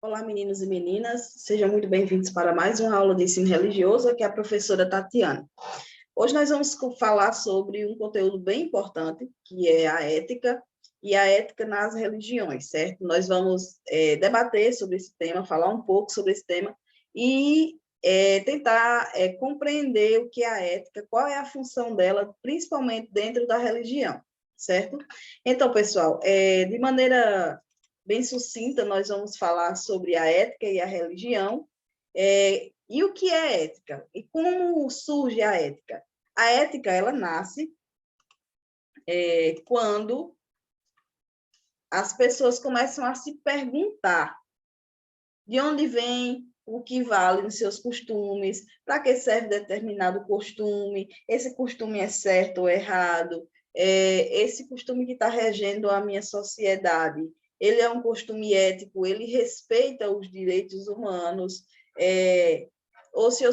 Olá, meninos e meninas, sejam muito bem-vindos para mais uma aula de ensino religioso, aqui é a professora Tatiana. Hoje nós vamos falar sobre um conteúdo bem importante, que é a ética e a ética nas religiões, certo? Nós vamos debater sobre esse tema, falar um pouco sobre esse tema e tentar compreender o que é a ética, qual é a função dela, principalmente dentro da religião, certo? Então, pessoal, de maneira bem sucinta, nós vamos falar sobre a ética e a religião, e o que é ética? E como surge a ética? A ética, ela nasce quando as pessoas começam a se perguntar de onde vem, o que vale nos seus costumes, para que serve determinado costume, esse costume é certo ou errado, esse costume que está regendo a minha sociedade, ele é um costume ético, ele respeita os direitos humanos, ou se eu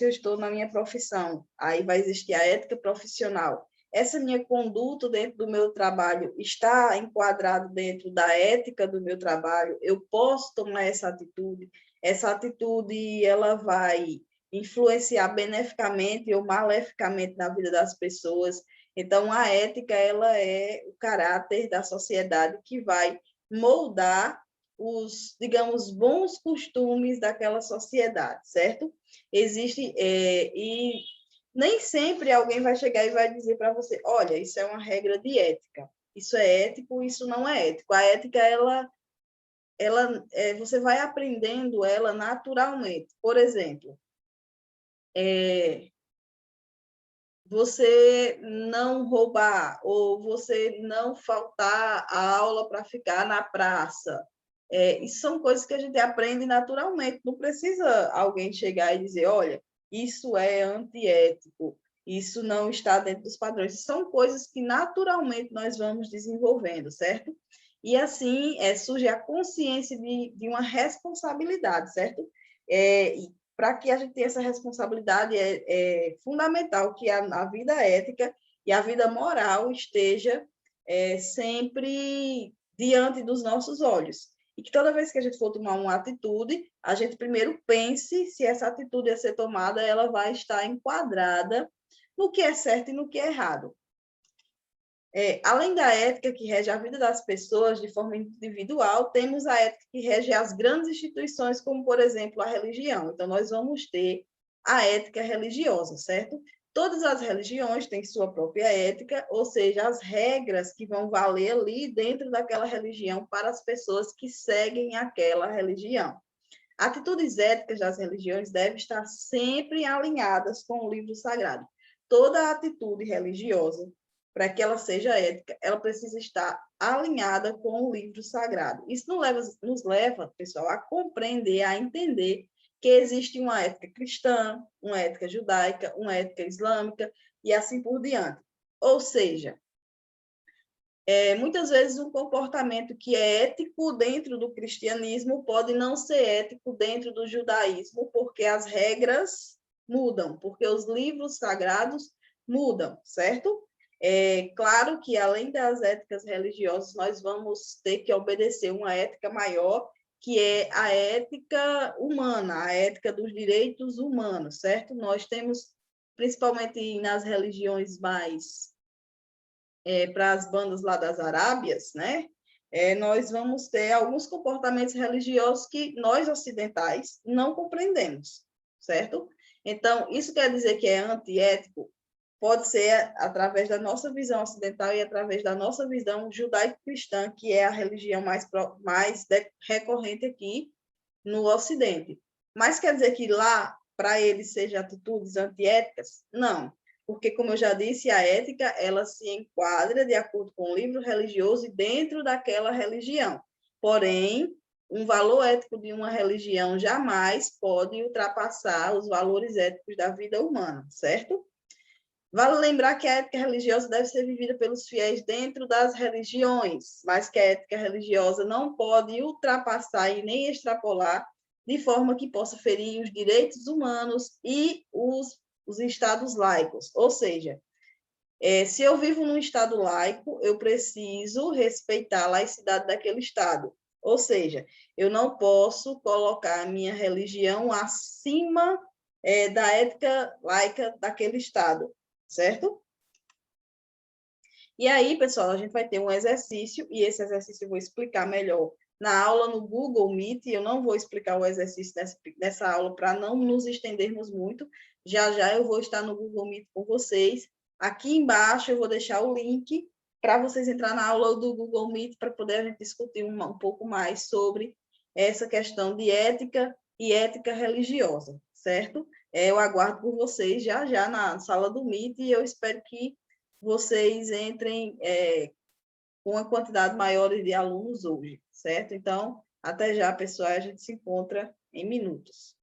estou na minha profissão, aí vai existir a ética profissional. Essa minha conduta dentro do meu trabalho está enquadrado dentro da ética do meu trabalho, eu posso tomar essa atitude ela vai influenciar beneficamente ou maleficamente na vida das pessoas. Então, a ética ela é o caráter da sociedade que vai moldar os, digamos, bons costumes daquela sociedade, certo? Existe, e nem sempre alguém vai chegar e vai dizer para você, olha, isso é uma regra de ética, isso é ético, isso não é ético. A ética, você vai aprendendo ela naturalmente. Por exemplo, você não roubar, ou você não faltar a aula para ficar na praça. Isso são coisas que a gente aprende naturalmente, não precisa alguém chegar e dizer, olha, isso é antiético, isso não está dentro dos padrões. São coisas que naturalmente nós vamos desenvolvendo, certo? E assim surge a consciência de uma responsabilidade, certo? Para que a gente tenha essa responsabilidade, é fundamental que a vida ética e a vida moral esteja sempre diante dos nossos olhos. E que toda vez que a gente for tomar uma atitude, a gente primeiro pense se essa atitude a ser tomada, ela vai estar enquadrada no que é certo e no que é errado. Além da ética que rege a vida das pessoas de forma individual, temos a ética que rege as grandes instituições, como, por exemplo, a religião. Então, nós vamos ter a ética religiosa, certo? Todas as religiões têm sua própria ética, ou seja, as regras que vão valer ali dentro daquela religião para as pessoas que seguem aquela religião. Atitudes éticas das religiões devem estar sempre alinhadas com o livro sagrado. Toda atitude religiosa, para que ela seja ética, ela precisa estar alinhada com o livro sagrado. Isso nos leva, pessoal, a compreender, a entender que existe uma ética cristã, uma ética judaica, uma ética islâmica e assim por diante. Ou seja, muitas vezes um comportamento que é ético dentro do cristianismo pode não ser ético dentro do judaísmo, porque as regras mudam, porque os livros sagrados mudam, certo? Claro que, além das éticas religiosas, nós vamos ter que obedecer uma ética maior, que é a ética humana, a ética dos direitos humanos, certo? Nós temos, principalmente nas religiões mais para as bandas lá das Arábias, né? Nós vamos ter alguns comportamentos religiosos que nós ocidentais não compreendemos, certo? Então, isso quer dizer que é antiético? Pode ser através da nossa visão ocidental e através da nossa visão judaico-cristã, que é a religião mais recorrente aqui no Ocidente. Mas quer dizer que lá, para eles, sejam atitudes antiéticas? Não, porque, como eu já disse, a ética ela se enquadra de acordo com o livro religioso e dentro daquela religião. Porém, um valor ético de uma religião jamais pode ultrapassar os valores éticos da vida humana, certo? Vale lembrar que a ética religiosa deve ser vivida pelos fiéis dentro das religiões, mas que a ética religiosa não pode ultrapassar e nem extrapolar de forma que possa ferir os direitos humanos e os estados laicos. Ou seja, se eu vivo num estado laico, eu preciso respeitar a laicidade daquele estado. Ou seja, eu não posso colocar a minha religião acima da ética laica daquele Estado, certo? E aí, pessoal, a gente vai ter um exercício, e esse exercício eu vou explicar melhor na aula no Google Meet. Eu não vou explicar o exercício nessa aula para não nos estendermos muito. Já já eu vou estar no Google Meet com vocês. Aqui embaixo eu vou deixar o link para vocês entrar na aula do Google Meet para poder a gente discutir um pouco mais sobre essa questão de ética e ética religiosa, certo? Eu aguardo por vocês já já na sala do Meet e eu espero que vocês entrem com uma quantidade maior de alunos hoje, certo? Então, até já, pessoal, a gente se encontra em minutos.